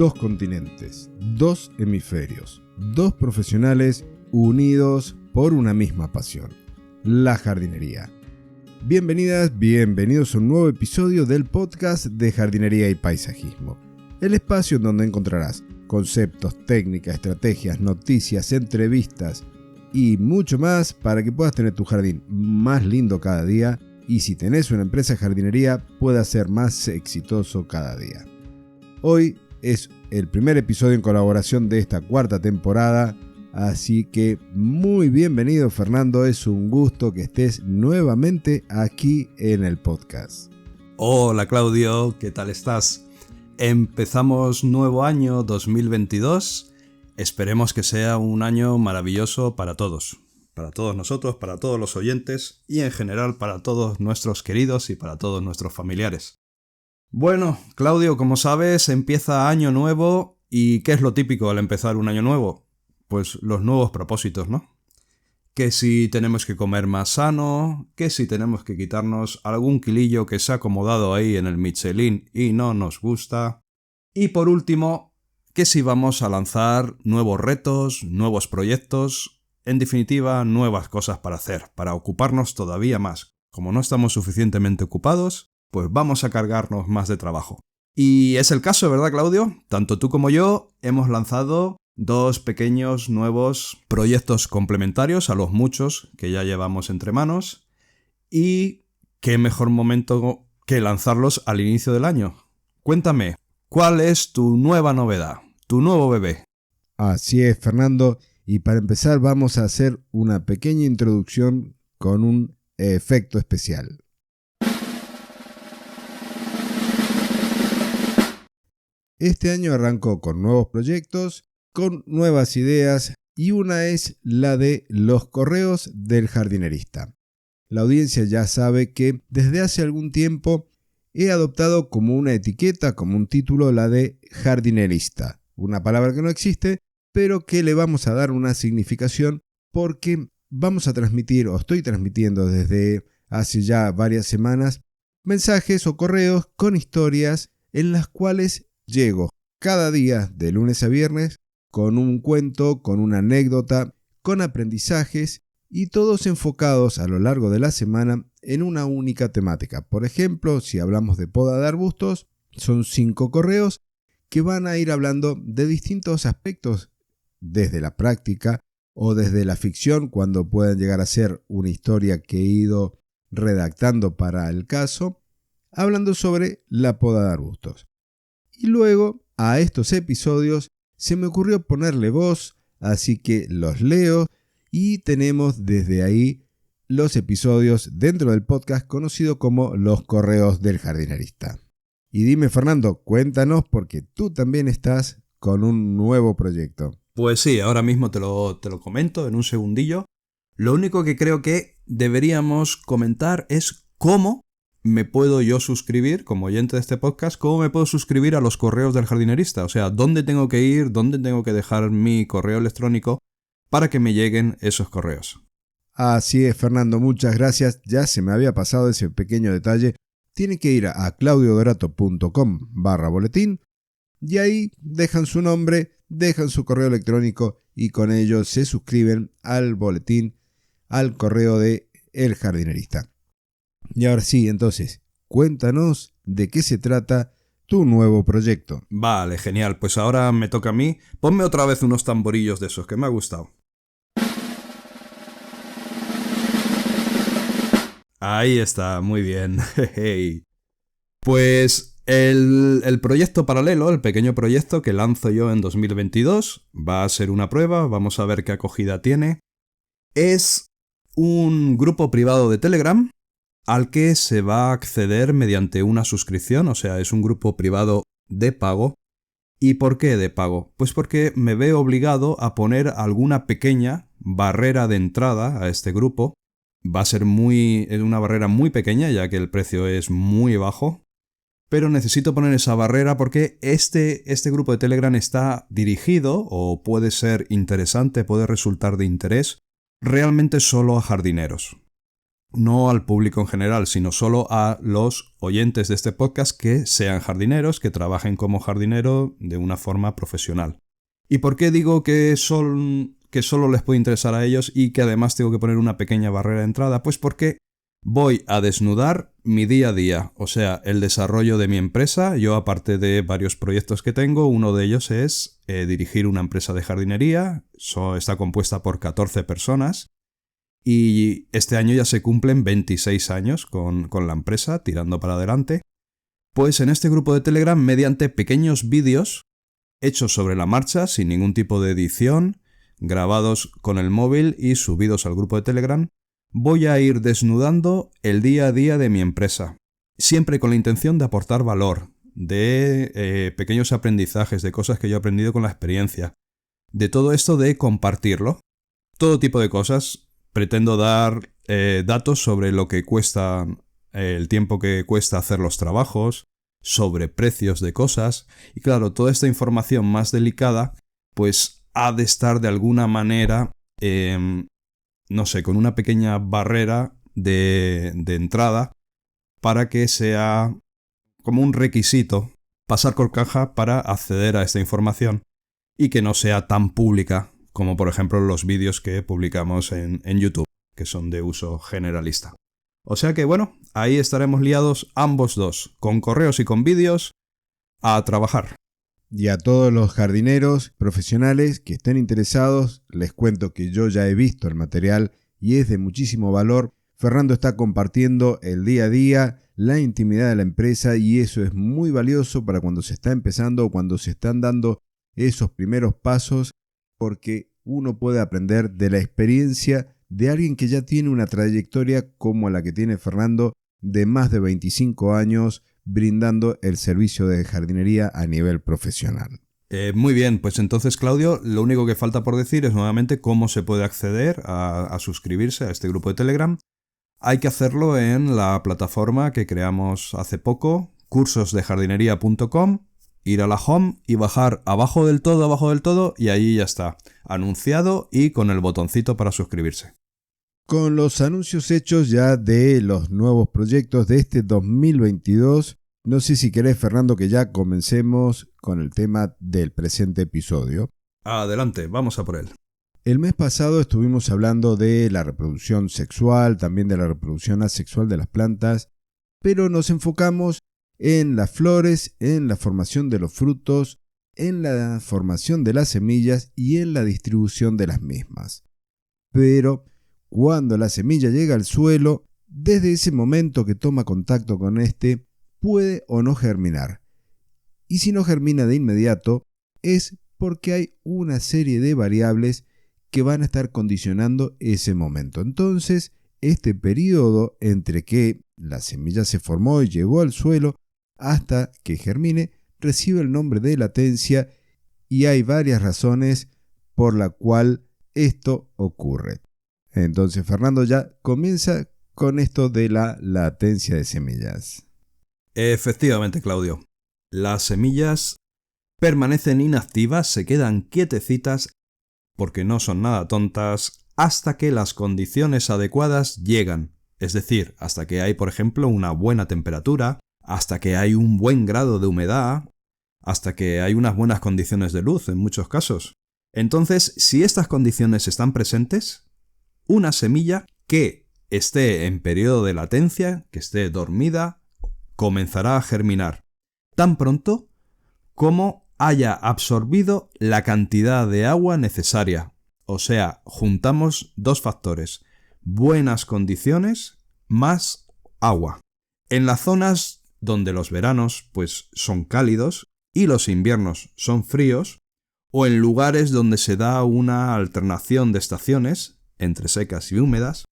2 continentes, 2 hemisferios, 2 profesionales unidos por una misma pasión, la jardinería. Bienvenidas, bienvenidos a un nuevo episodio del podcast de jardinería y paisajismo. El espacio en donde encontrarás conceptos, técnicas, estrategias, noticias, entrevistas y mucho más para que puedas tener tu jardín más lindo cada día y si tenés una empresa de jardinería pueda ser más exitoso cada día. Hoy es el primer episodio en colaboración de esta 4ª temporada, así que muy bienvenido Fernando, es un gusto que estés nuevamente aquí en el podcast. Hola Claudio, ¿qué tal estás? Empezamos nuevo año 2022, esperemos que sea un año maravilloso para todos nosotros, para todos los oyentes y en general para todos nuestros queridos y para todos nuestros familiares. Bueno, Claudio, como sabes, empieza año nuevo y ¿qué es lo típico al empezar un año nuevo? Pues los nuevos propósitos, ¿no? Que si tenemos que comer más sano, que si tenemos que quitarnos algún kilillo que se ha acomodado ahí en el Michelin y no nos gusta. Y por último, que si vamos a lanzar nuevos retos, nuevos proyectos, en definitiva, nuevas cosas para hacer, para ocuparnos todavía más. Como no estamos suficientemente ocupados, pues vamos a cargarnos más de trabajo. Y es el caso, ¿verdad, Claudio? Tanto tú como yo hemos lanzado 2 pequeños nuevos proyectos complementarios a los muchos que ya llevamos entre manos. Y qué mejor momento que lanzarlos al inicio del año. Cuéntame, ¿cuál es tu nueva novedad, tu nuevo bebé? Así es, Fernando, y para empezar vamos a hacer una pequeña introducción con un efecto especial. Este año arrancó con nuevos proyectos, con nuevas ideas y una es la de los correos del jardinerista. La audiencia ya sabe que desde hace algún tiempo he adoptado como una etiqueta, como un título, la de jardinerista. Una palabra que no existe, pero que le vamos a dar una significación porque vamos a transmitir, o estoy transmitiendo desde hace ya varias semanas, mensajes o correos con historias en las cuales llego cada día de lunes a viernes con un cuento, con una anécdota, con aprendizajes y todos enfocados a lo largo de la semana en una única temática. Por ejemplo, si hablamos de poda de arbustos, son 5 correos que van a ir hablando de distintos aspectos desde la práctica o desde la ficción cuando puedan llegar a ser una historia que he ido redactando para el caso, hablando sobre la poda de arbustos. Y luego a estos episodios se me ocurrió ponerle voz, así que los leo y tenemos desde ahí los episodios dentro del podcast conocido como los correos del jardinerista. Y dime Fernando, cuéntanos porque tú también estás con un nuevo proyecto. Pues sí, ahora mismo te lo comento en un segundillo. Lo único que creo que deberíamos comentar es cómo me puedo yo suscribir, como oyente de este podcast, cómo me puedo suscribir a los correos del jardinerista. O sea, dónde tengo que ir, dónde tengo que dejar mi correo electrónico para que me lleguen esos correos. Así es, Fernando, muchas gracias. Ya se me había pasado ese pequeño detalle. Tienen que ir a claudiodorato.com/boletín y ahí dejan su nombre, dejan su correo electrónico y con ello se suscriben al boletín, al correo de El Jardinerista. Y ahora sí, entonces, cuéntanos de qué se trata tu nuevo proyecto. Vale, genial. Pues ahora me toca a mí. Ponme otra vez unos tamborillos de esos, que me ha gustado. Ahí está, muy bien. Pues el proyecto paralelo, el pequeño proyecto que lanzo yo en 2022, va a ser una prueba, vamos a ver qué acogida tiene. Es un grupo privado de Telegram al que se va a acceder mediante una suscripción, o sea, es un grupo privado de pago. ¿Y por qué de pago? Pues porque me veo obligado a poner alguna pequeña barrera de entrada a este grupo. Va a ser una barrera muy pequeña, ya que el precio es muy bajo. Pero necesito poner esa barrera porque este grupo de Telegram está dirigido, o puede ser interesante, puede resultar de interés, realmente solo a jardineros. no al público en general, sino solo a los oyentes de este podcast que sean jardineros, que trabajen como jardinero de una forma profesional. ¿Y por qué digo que solo les puede interesar a ellos y que además tengo que poner una pequeña barrera de entrada? Pues porque voy a desnudar mi día a día, o sea, el desarrollo de mi empresa. Yo, aparte de varios proyectos que tengo, uno de ellos es dirigir una empresa de jardinería. Está compuesta por 14 personas. Y este año ya se cumplen 26 años con la empresa, tirando para adelante. Pues en este grupo de Telegram, mediante pequeños vídeos hechos sobre la marcha, sin ningún tipo de edición, grabados con el móvil y subidos al grupo de Telegram, voy a ir desnudando el día a día de mi empresa. Siempre con la intención de aportar valor, de pequeños aprendizajes, de cosas que yo he aprendido con la experiencia. De todo esto de compartirlo. Todo tipo de cosas. Pretendo dar datos sobre lo que cuesta, el tiempo que cuesta hacer los trabajos, sobre precios de cosas. Y claro, toda esta información más delicada, pues ha de estar de alguna manera, no sé, con una pequeña barrera de entrada para que sea como un requisito pasar por caja para acceder a esta información y que no sea tan pública como por ejemplo los vídeos que publicamos en YouTube, que son de uso generalista. O sea que bueno, ahí estaremos liados ambos dos, con correos y con vídeos, a trabajar. Y a todos los jardineros profesionales que estén interesados, les cuento que yo ya he visto el material y es de muchísimo valor. Fernando está compartiendo el día a día, la intimidad de la empresa, y eso es muy valioso para cuando se está empezando o cuando se están dando esos primeros pasos, porque uno puede aprender de la experiencia de alguien que ya tiene una trayectoria como la que tiene Fernando, de más de 25 años brindando el servicio de jardinería a nivel profesional. Muy bien, pues entonces, Claudio, lo único que falta por decir es nuevamente cómo se puede acceder a suscribirse a este grupo de Telegram. Hay que hacerlo en la plataforma que creamos hace poco, cursosdejardinería.com, ir a la home y bajar abajo del todo, y ahí ya está, anunciado y con el botoncito para suscribirse. Con los anuncios hechos ya de los nuevos proyectos de este 2022, no sé si querés, Fernando, que ya comencemos con el tema del presente episodio. Adelante, vamos a por él. El mes pasado estuvimos hablando de la reproducción sexual, también de la reproducción asexual de las plantas, pero nos enfocamos en las flores, en la formación de los frutos, en la formación de las semillas y en la distribución de las mismas. Pero cuando la semilla llega al suelo, desde ese momento que toma contacto con este, puede o no germinar. Y si no germina de inmediato, es porque hay una serie de variables que van a estar condicionando ese momento. Entonces, este periodo entre que la semilla se formó y llegó al suelo hasta que germine, recibe el nombre de latencia, y hay varias razones por la cual esto ocurre. Entonces, Fernando ya comienza con esto de la latencia de semillas. Efectivamente, Claudio. Las semillas permanecen inactivas, se quedan quietecitas, porque no son nada tontas, hasta que las condiciones adecuadas llegan. Es decir, hasta que hay, por ejemplo, una buena temperatura, hasta que hay un buen grado de humedad, hasta que hay unas buenas condiciones de luz en muchos casos. Entonces, si estas condiciones están presentes, una semilla que esté en periodo de latencia, que esté dormida, comenzará a germinar tan pronto como haya absorbido la cantidad de agua necesaria. O sea, juntamos dos factores: buenas condiciones más agua. En las zonas donde los veranos pues son cálidos y los inviernos son fríos, o en lugares donde se da una alternación de estaciones entre secas y húmedas,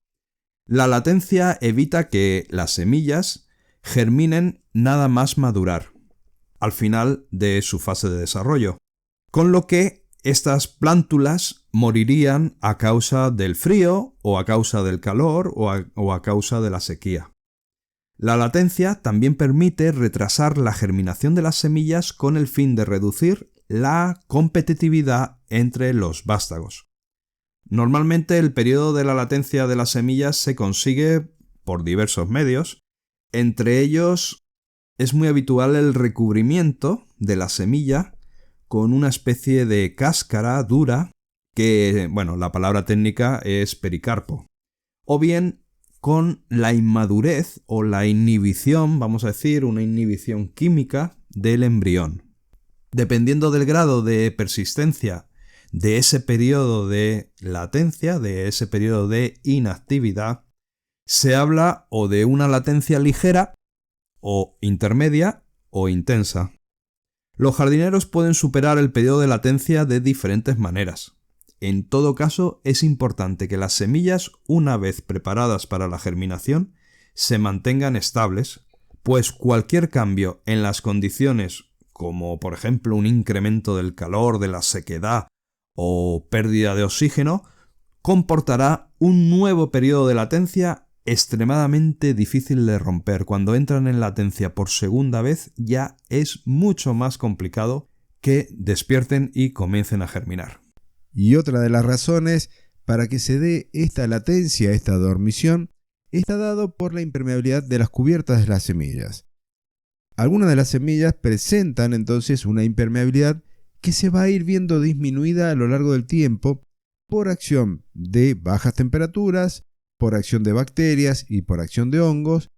la latencia evita que las semillas germinen nada más madurar al final de su fase de desarrollo, con lo que estas plántulas morirían a causa del frío o a causa del calor o a causa de la sequía. La latencia también permite retrasar la germinación de las semillas con el fin de reducir la competitividad entre los vástagos. Normalmente el periodo de la latencia de las semillas se consigue por diversos medios. Entre ellos es muy habitual el recubrimiento de la semilla con una especie de cáscara dura que, la palabra técnica es pericarpo. O bien con la inmadurez o la inhibición, vamos a decir, una inhibición química del embrión. Dependiendo del grado de persistencia de ese periodo de latencia, de ese periodo de inactividad, se habla o de una latencia ligera, o intermedia, o intensa. Los jardineros pueden superar el periodo de latencia de diferentes maneras. En todo caso, es importante que las semillas, una vez preparadas para la germinación, se mantengan estables, pues cualquier cambio en las condiciones, como por ejemplo un incremento del calor, de la sequedad o pérdida de oxígeno, comportará un nuevo periodo de latencia extremadamente difícil de romper. Cuando entran en latencia por segunda vez ya es mucho más complicado que despierten y comiencen a germinar. Y otra de las razones para que se dé esta latencia, esta dormición, está dado por la impermeabilidad de las cubiertas de las semillas. Algunas de las semillas presentan entonces una impermeabilidad que se va a ir viendo disminuida a lo largo del tiempo por acción de bajas temperaturas, por acción de bacterias y por acción de hongos,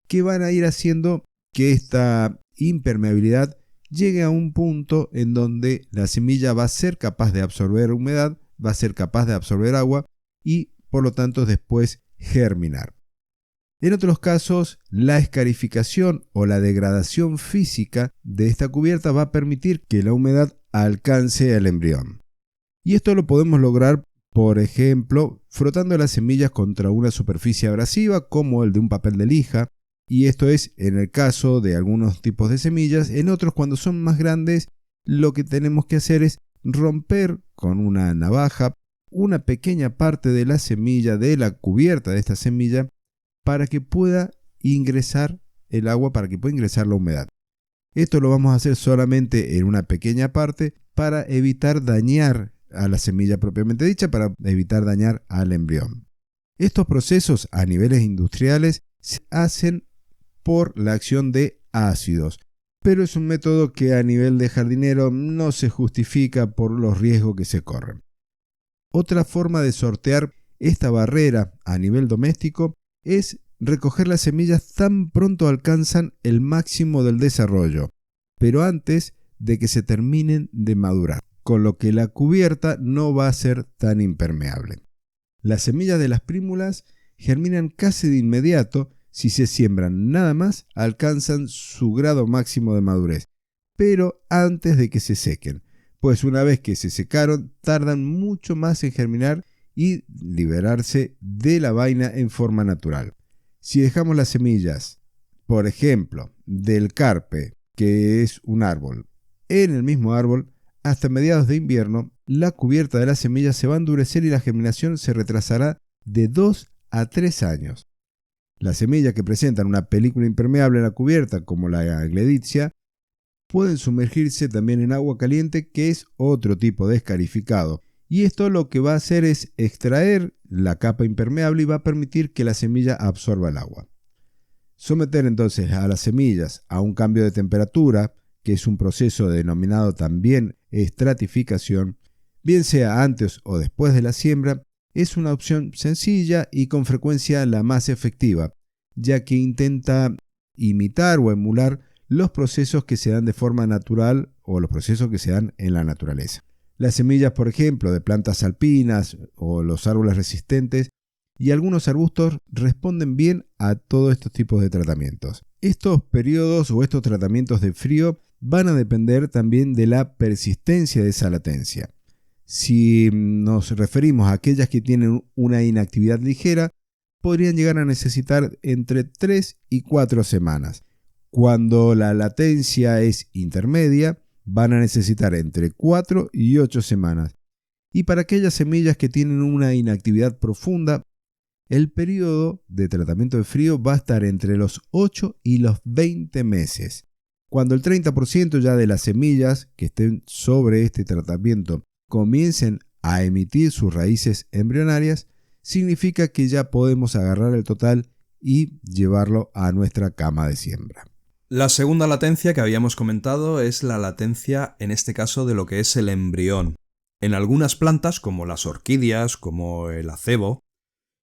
que van a ir haciendo que esta impermeabilidad llegue a un punto en donde la semilla va a ser capaz de absorber humedad, va a ser capaz de absorber agua y por lo tanto después germinar. En otros casos, la escarificación o la degradación física de esta cubierta va a permitir que la humedad alcance al embrión. Y esto lo podemos lograr, por ejemplo, frotando las semillas contra una superficie abrasiva como el de un papel de lija, y esto es en el caso de algunos tipos de semillas. En otros, cuando son más grandes, lo que tenemos que hacer es romper con una navaja una pequeña parte de la semilla, de la cubierta de esta semilla, para que pueda ingresar el agua, para que pueda ingresar la humedad. Esto lo vamos a hacer solamente en una pequeña parte para evitar dañar a la semilla propiamente dicha, para evitar dañar al embrión. Estos procesos a niveles industriales se hacen por la acción de ácidos, pero es un método que a nivel de jardinero no se justifica por los riesgos que se corren. Otra forma de sortear esta barrera a nivel doméstico es recoger las semillas tan pronto alcanzan el máximo del desarrollo, pero antes de que se terminen de madurar, con lo que la cubierta no va a ser tan impermeable. Las semillas de las prímulas germinan casi de inmediato. Si se siembran nada más, alcanzan su grado máximo de madurez, pero antes de que se sequen, pues una vez que se secaron, tardan mucho más en germinar y liberarse de la vaina en forma natural. Si dejamos las semillas, por ejemplo, del carpe, que es un árbol, en el mismo árbol, hasta mediados de invierno, la cubierta de las semillas se va a endurecer y la germinación se retrasará de 2 a 3 años. Las semillas que presentan una película impermeable en la cubierta, como la Gleditsia, pueden sumergirse también en agua caliente, que es otro tipo de escarificado. Y esto lo que va a hacer es extraer la capa impermeable y va a permitir que la semilla absorba el agua. Someter entonces a las semillas a un cambio de temperatura, que es un proceso denominado también estratificación, bien sea antes o después de la siembra, es una opción sencilla y con frecuencia la más efectiva, ya que intenta imitar o emular los procesos que se dan de forma natural o los procesos que se dan en la naturaleza. Las semillas, por ejemplo, de plantas alpinas o los árboles resistentes y algunos arbustos responden bien a todos estos tipos de tratamientos. Estos periodos o estos tratamientos de frío van a depender también de la persistencia de esa latencia. Si nos referimos a aquellas que tienen una inactividad ligera, podrían llegar a necesitar entre 3 y 4 semanas. Cuando la latencia es intermedia, van a necesitar entre 4 y 8 semanas. Y para aquellas semillas que tienen una inactividad profunda, el periodo de tratamiento de frío va a estar entre los 8 y los 20 meses. Cuando el 30% ya de las semillas que estén sobre este tratamiento comiencen a emitir sus raíces embrionarias, significa que ya podemos agarrar el total y llevarlo a nuestra cama de siembra. La segunda latencia que habíamos comentado es la latencia, en este caso, de lo que es el embrión. En algunas plantas, como las orquídeas, como el acebo,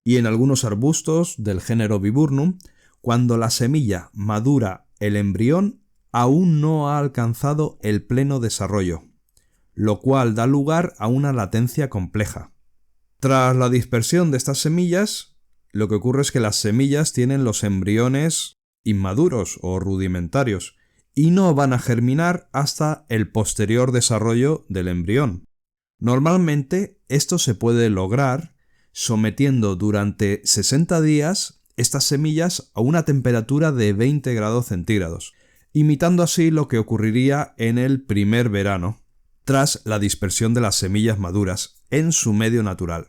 y en algunos arbustos del género Viburnum, cuando la semilla madura el embrión, aún no ha alcanzado el pleno desarrollo, lo cual da lugar a una latencia compleja. Tras la dispersión de estas semillas, lo que ocurre es que las semillas tienen los embriones inmaduros o rudimentarios y no van a germinar hasta el posterior desarrollo del embrión. Normalmente esto se puede lograr sometiendo durante 60 días estas semillas a una temperatura de 20 grados centígrados, imitando así lo que ocurriría en el primer verano, tras la dispersión de las semillas maduras en su medio natural.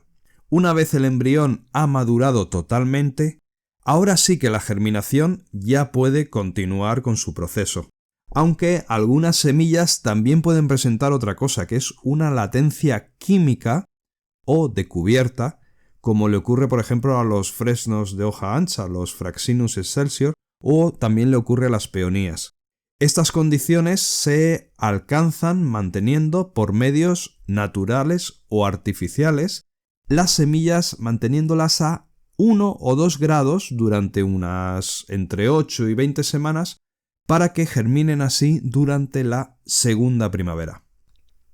Una vez el embrión ha madurado totalmente, ahora sí que la germinación ya puede continuar con su proceso. Aunque algunas semillas también pueden presentar otra cosa, que es una latencia química o de cubierta, como le ocurre por ejemplo a los fresnos de hoja ancha, los Fraxinus excelsior, o también le ocurre a las peonías. Estas condiciones se alcanzan manteniendo por medios naturales o artificiales las semillas, manteniéndolas a 1 o 2 grados durante unas entre 8 y 20 semanas para que germinen así durante la segunda primavera.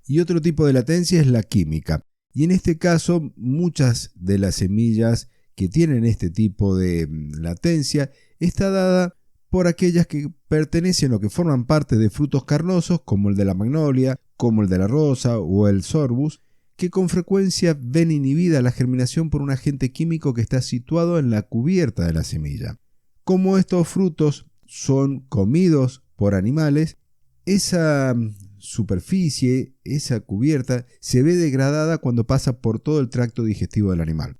Y otro tipo de latencia es la química. Y en este caso, muchas de las semillas que tienen este tipo de latencia está dada por aquellas que pertenecen o que forman parte de frutos carnosos, como el de la magnolia, como el de la rosa o el sorbus, que con frecuencia ven inhibida la germinación por un agente químico que está situado en la cubierta de la semilla. Como estos frutos son comidos por animales, esa superficie, esa cubierta, se ve degradada cuando pasa por todo el tracto digestivo del animal.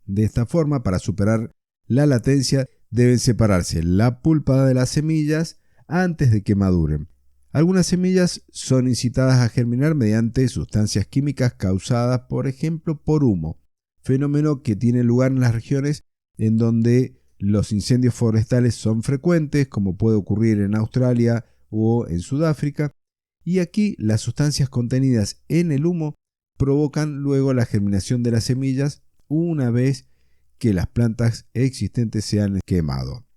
De esta forma, para superar la latencia, deben separarse la pulpa de las semillas antes de que maduren. Algunas semillas son incitadas a germinar mediante sustancias químicas causadas, por ejemplo, por humo, fenómeno que tiene lugar en las regiones en donde los incendios forestales son frecuentes, como puede ocurrir en Australia o en Sudáfrica, y aquí las sustancias contenidas en el humo provocan luego la germinación de las semillas una vez que las plantas existentes se han quemado,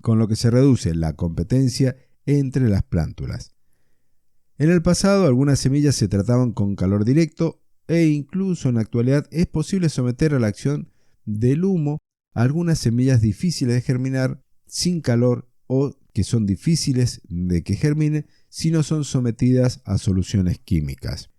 con lo que se reduce la competencia entre las plántulas. En el pasado algunas semillas se trataban con calor directo e incluso en la actualidad es posible someter a la acción del humo algunas semillas difíciles de germinar sin calor o que son difíciles de que germinen si no son sometidas a soluciones químicas.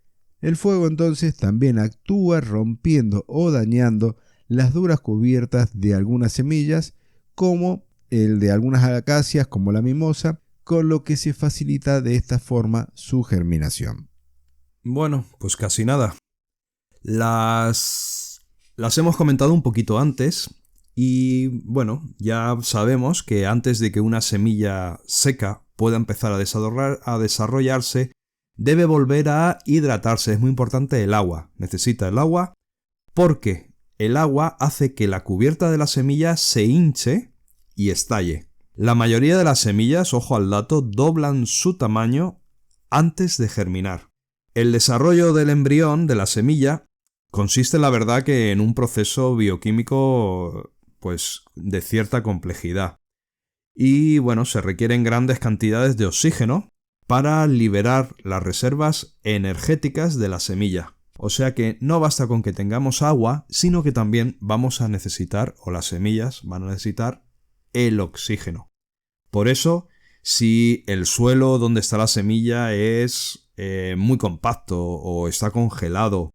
El fuego entonces también actúa rompiendo o dañando las duras cubiertas de algunas semillas, como el de algunas acacias como la mimosa, con lo que se facilita de esta forma su germinación. Bueno, pues casi nada. Las hemos comentado un poquito antes y bueno, ya sabemos que antes de que una semilla seca pueda empezar a desarrollarse, debe volver a hidratarse. Es muy importante el agua. Necesita el agua porque el agua hace que la cubierta de la semilla se hinche y estalle. La mayoría de las semillas, ojo al dato, doblan su tamaño antes de germinar. El desarrollo del embrión de la semilla consiste, la verdad, que en un proceso bioquímico pues de cierta complejidad. Y bueno, se requieren grandes cantidades de oxígeno para liberar las reservas energéticas de la semilla. O sea que no basta con que tengamos agua, sino que también vamos a necesitar, o las semillas van a necesitar, el oxígeno. Por eso, si el suelo donde está la semilla es muy compacto, o está congelado,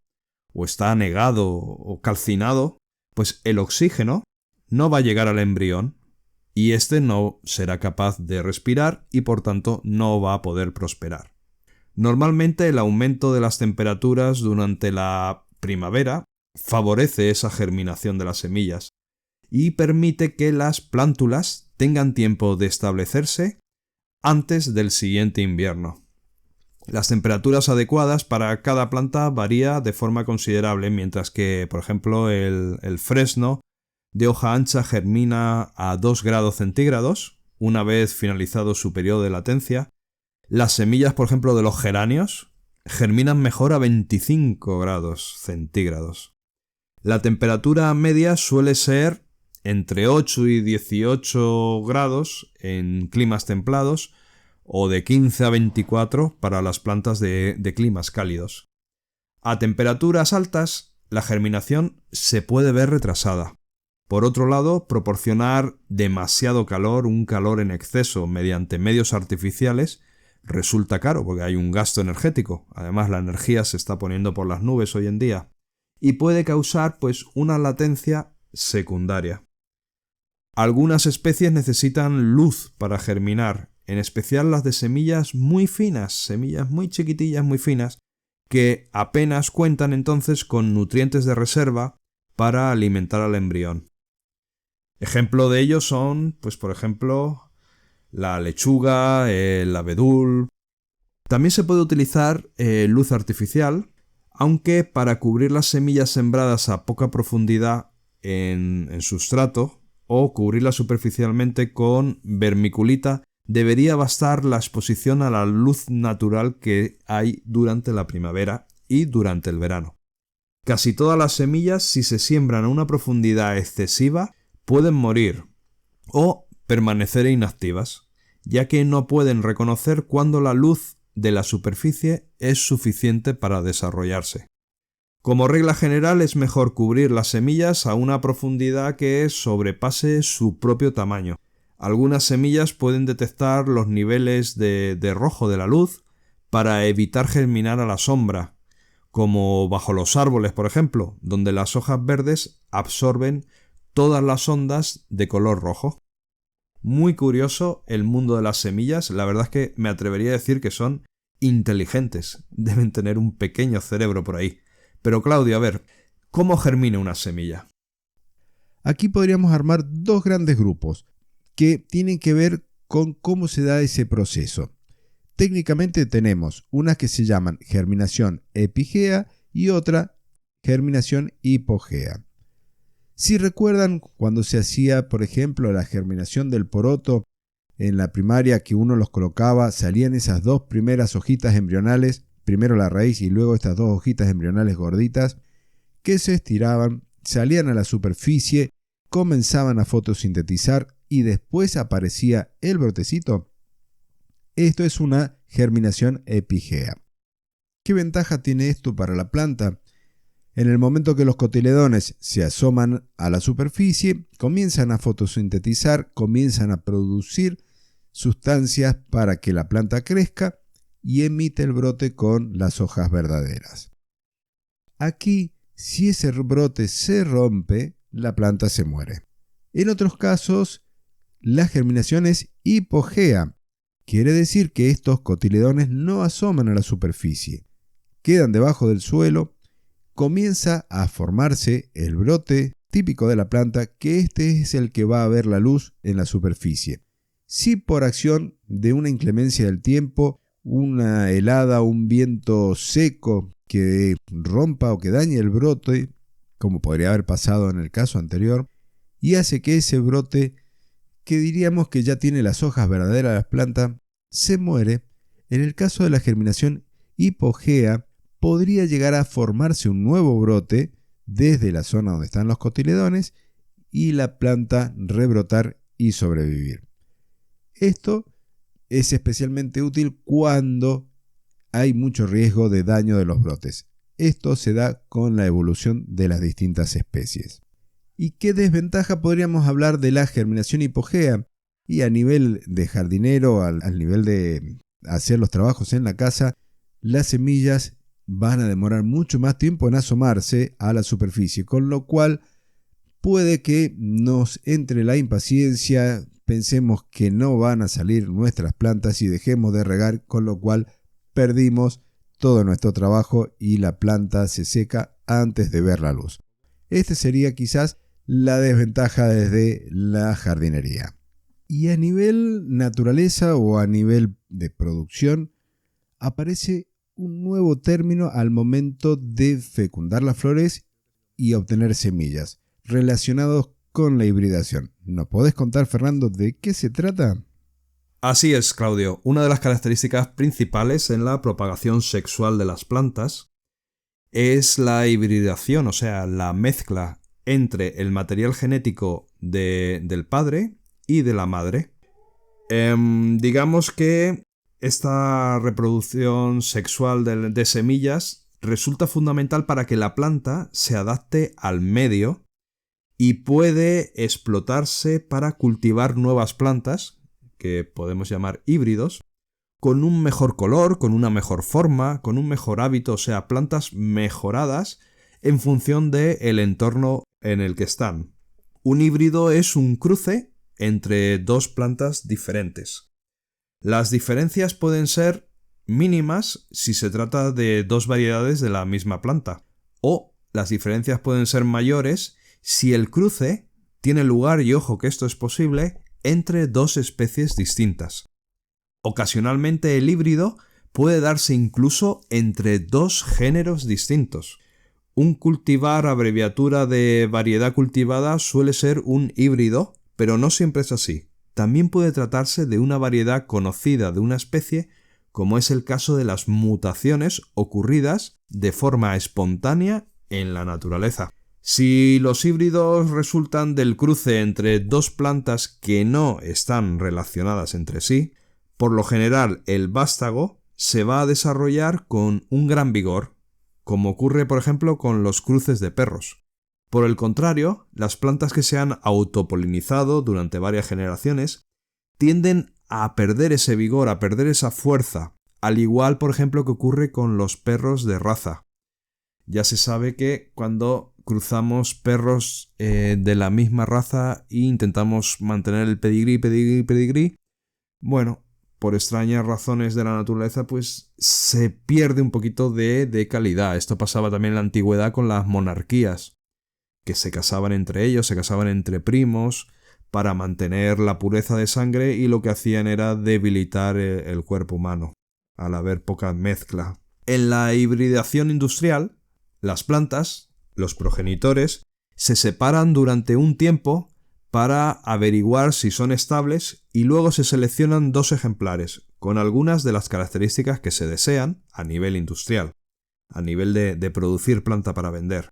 o está anegado, o calcinado, pues el oxígeno no va a llegar al embrión y este no será capaz de respirar y por tanto no va a poder prosperar. Normalmente el aumento de las temperaturas durante la primavera favorece esa germinación de las semillas y permite que las plántulas tengan tiempo de establecerse antes del siguiente invierno. Las temperaturas adecuadas para cada planta varía de forma considerable, mientras que, por ejemplo, el fresno de hoja ancha germina a 2 grados centígrados, una vez finalizado su periodo de latencia. Las semillas, por ejemplo, de los geranios, germinan mejor a 25 grados centígrados. La temperatura media suele ser entre 8 y 18 grados en climas templados o de 15 a 24 para las plantas de climas cálidos. A temperaturas altas, la germinación se puede ver retrasada. Por otro lado, proporcionar demasiado calor, un calor en exceso mediante medios artificiales, resulta caro porque hay un gasto energético. Además, la energía se está poniendo por las nubes hoy en día y puede causar una latencia secundaria. Algunas especies necesitan luz para germinar, en especial las de semillas muy finas, semillas muy chiquitillas, muy finas, que apenas cuentan entonces con nutrientes de reserva para alimentar al embrión. Ejemplo de ello son, por ejemplo, la lechuga, el abedul. También se puede utilizar luz artificial, aunque para cubrir las semillas sembradas a poca profundidad en sustrato o cubrirlas superficialmente con vermiculita, debería bastar la exposición a la luz natural que hay durante la primavera y durante el verano. Casi todas las semillas, si se siembran a una profundidad excesiva, pueden morir o permanecer inactivas, ya que no pueden reconocer cuándo la luz de la superficie es suficiente para desarrollarse. Como regla general, es mejor cubrir las semillas a una profundidad que sobrepase su propio tamaño. Algunas semillas pueden detectar los niveles de rojo de la luz para evitar germinar a la sombra, como bajo los árboles, por ejemplo, donde las hojas verdes absorben todas las ondas de color rojo. Muy curioso el mundo de las semillas, la verdad es que me atrevería a decir que son inteligentes, deben tener un pequeño cerebro por ahí. Pero Claudio, a ver, ¿cómo germina una semilla? Aquí podríamos armar dos grandes grupos que tienen que ver con cómo se da ese proceso. Técnicamente tenemos unas que se llaman germinación epigea y otra germinación hipogea. Si recuerdan cuando se hacía, por ejemplo, la germinación del poroto en la primaria, que uno los colocaba, salían esas dos primeras hojitas embrionales, primero la raíz y luego estas dos hojitas embrionales gorditas, que se estiraban, salían a la superficie, comenzaban a fotosintetizar y después aparecía el brotecito. Esto es una germinación epigea. ¿Qué ventaja tiene esto para la planta? En el momento que los cotiledones se asoman a la superficie, comienzan a fotosintetizar, comienzan a producir sustancias para que la planta crezca y emite el brote con las hojas verdaderas. Aquí, si ese brote se rompe, la planta se muere. En otros casos, la germinación es hipogea. Quiere decir que estos cotiledones no asoman a la superficie, quedan debajo del suelo, comienza a formarse el brote típico de la planta, que este es el que va a ver la luz en la superficie. Si por acción de una inclemencia del tiempo, una helada, un viento seco que rompa o que dañe el brote, como podría haber pasado en el caso anterior, y hace que ese brote, que diríamos que ya tiene las hojas verdaderas de la planta, se muere. En el caso de la germinación hipogea, podría llegar a formarse un nuevo brote desde la zona donde están los cotiledones y la planta rebrotar y sobrevivir. Esto es especialmente útil cuando hay mucho riesgo de daño de los brotes. Esto se da con la evolución de las distintas especies. ¿Y qué desventaja podríamos hablar de la germinación hipogea? Y a nivel de jardinero, al nivel de hacer los trabajos en la casa, las semillas van a demorar mucho más tiempo en asomarse a la superficie, con lo cual puede que nos entre la impaciencia, pensemos que no van a salir nuestras plantas y dejemos de regar, con lo cual perdimos todo nuestro trabajo y la planta se seca antes de ver la luz. Esta sería quizás la desventaja desde la jardinería. Y a nivel naturaleza o a nivel de producción, aparece un nuevo término al momento de fecundar las flores y obtener semillas, relacionados con la hibridación. ¿Nos podés contar, Fernando, de qué se trata? Así es, Claudio. Una de las características principales en la propagación sexual de las plantas es la hibridación, o sea, la mezcla entre el material genético del padre y de la madre. Digamos que esta reproducción sexual de semillas resulta fundamental para que la planta se adapte al medio y puede explotarse para cultivar nuevas plantas, que podemos llamar híbridos, con un mejor color, con una mejor forma, con un mejor hábito, o sea, plantas mejoradas en función del entorno en el que están. Un híbrido es un cruce entre dos plantas diferentes. Las diferencias pueden ser mínimas si se trata de dos variedades de la misma planta, o las diferencias pueden ser mayores si el cruce tiene lugar, y ojo que esto es posible, entre dos especies distintas. Ocasionalmente el híbrido puede darse incluso entre dos géneros distintos. Un cultivar abreviatura de variedad cultivada suele ser un híbrido, pero no siempre es así. También puede tratarse de una variedad conocida de una especie, como es el caso de las mutaciones ocurridas de forma espontánea en la naturaleza. Si los híbridos resultan del cruce entre dos plantas que no están relacionadas entre sí, por lo general el vástago se va a desarrollar con un gran vigor, como ocurre por ejemplo con los cruces de perros. Por el contrario, las plantas que se han autopolinizado durante varias generaciones tienden a perder ese vigor, a perder esa fuerza, al igual por ejemplo que ocurre con los perros de raza. Ya se sabe que cuando cruzamos perros de la misma raza e intentamos mantener el pedigrí, bueno, por extrañas razones de la naturaleza, pues se pierde un poquito de calidad. Esto pasaba también en la antigüedad con las monarquías, que se casaban entre ellos, se casaban entre primos, para mantener la pureza de sangre, y lo que hacían era debilitar el cuerpo humano, al haber poca mezcla. En la hibridación industrial, las plantas, los progenitores, se separan durante un tiempo para averiguar si son estables y luego se seleccionan dos ejemplares, con algunas de las características que se desean a nivel industrial, a nivel de producir planta para vender.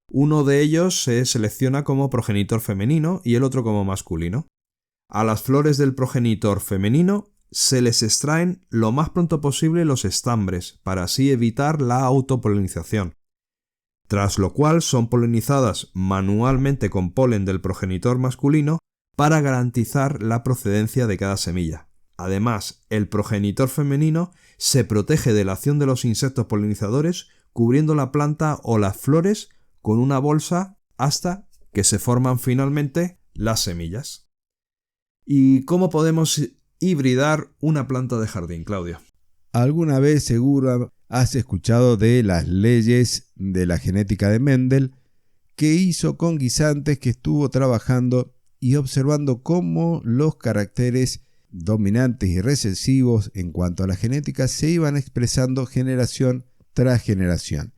Uno de ellos se selecciona como progenitor femenino y el otro como masculino. A las flores del progenitor femenino se les extraen lo más pronto posible los estambres para así evitar la autopolinización, tras lo cual son polinizadas manualmente con polen del progenitor masculino para garantizar la procedencia de cada semilla. Además, el progenitor femenino se protege de la acción de los insectos polinizadores cubriendo la planta o las flores con una bolsa hasta que se forman finalmente las semillas. ¿Y cómo podemos hibridar una planta de jardín, Claudio? Alguna vez seguro has escuchado de las leyes de la genética de Mendel, que hizo con guisantes, que estuvo trabajando y observando cómo los caracteres dominantes y recesivos en cuanto a la genética se iban expresando generación tras generación.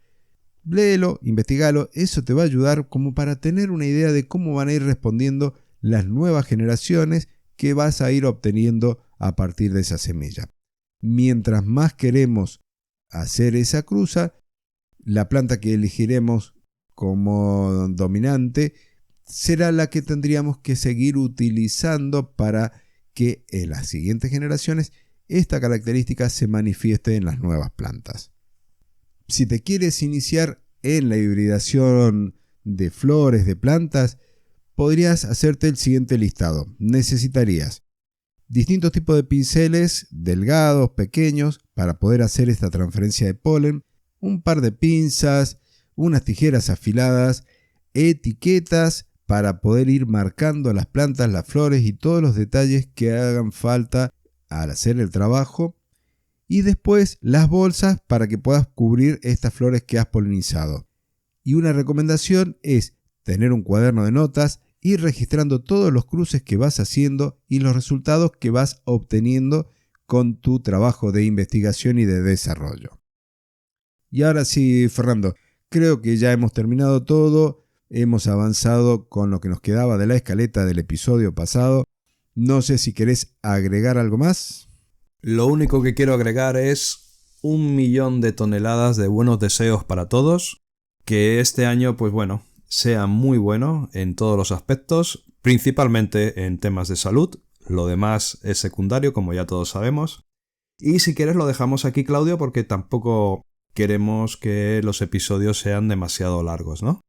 Léelo, investigalo, eso te va a ayudar como para tener una idea de cómo van a ir respondiendo las nuevas generaciones que vas a ir obteniendo a partir de esa semilla. Mientras más queremos hacer esa cruza, la planta que elegiremos como dominante será la que tendríamos que seguir utilizando para que en las siguientes generaciones esta característica se manifieste en las nuevas plantas. Si te quieres iniciar en la hibridación de flores, de plantas, podrías hacerte el siguiente listado. Necesitarías distintos tipos de pinceles, delgados, pequeños, para poder hacer esta transferencia de polen, un par de pinzas, unas tijeras afiladas, etiquetas para poder ir marcando las plantas, las flores y todos los detalles que hagan falta al hacer el trabajo, y después las bolsas para que puedas cubrir estas flores que has polinizado. Y una recomendación es tener un cuaderno de notas, ir registrando todos los cruces que vas haciendo y los resultados que vas obteniendo con tu trabajo de investigación y de desarrollo. Y ahora sí, Fernando, creo que ya hemos terminado todo. hemos avanzado con lo que nos quedaba de la escaleta del episodio pasado. No sé si querés agregar algo más. Lo único que quiero agregar es 1.000.000 de toneladas de buenos deseos para todos. Que este año, pues bueno, sea muy bueno en todos los aspectos, principalmente en temas de salud. Lo demás es secundario, como ya todos sabemos. Y si quieres lo dejamos aquí, Claudio, porque tampoco queremos que los episodios sean demasiado largos, ¿no?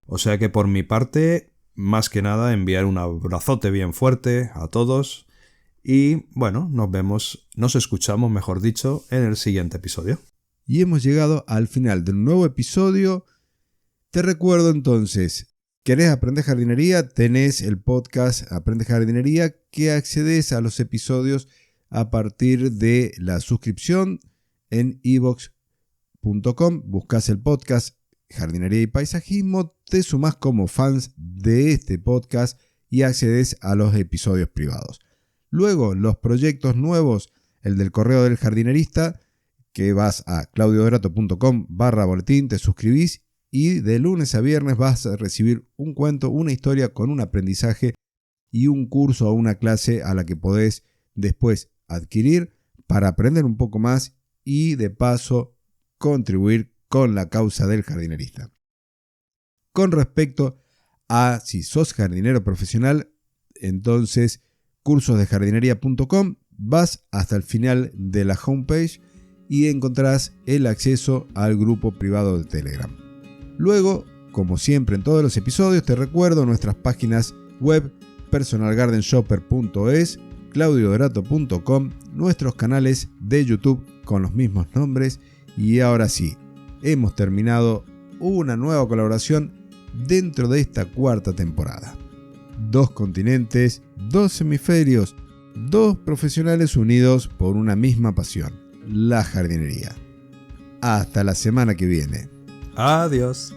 O sea que por mi parte, más que nada, enviar un abrazote bien fuerte a todos. Y bueno, nos escuchamos, mejor dicho, en el siguiente episodio. Y hemos llegado al final de un nuevo episodio. Te recuerdo entonces, ¿querés aprender jardinería? Tenés el podcast Aprende Jardinería, que accedes a los episodios a partir de la suscripción en iVoox.com. Buscás el podcast Jardinería y Paisajismo, te sumás como fans de este podcast y accedes a los episodios privados. Luego, los proyectos nuevos, el del correo del jardinerista, que vas a claudiodorato.com/boletín, te suscribís y de lunes a viernes vas a recibir un cuento, una historia con un aprendizaje y un curso o una clase a la que podés después adquirir para aprender un poco más y de paso contribuir con la causa del jardinerista. Con respecto a si sos jardinero profesional, entonces cursosdejardinería.com, vas hasta el final de la homepage y encontrarás el acceso al grupo privado de Telegram. Luego, como siempre en todos los episodios, te recuerdo nuestras páginas web personalgardenshopper.es, claudiodorato.com, nuestros canales de YouTube con los mismos nombres y ahora sí, hemos terminado una nueva colaboración dentro de esta cuarta temporada. 2 continentes, 2 hemisferios, 2 profesionales unidos por una misma pasión, la jardinería. Hasta la semana que viene. Adiós.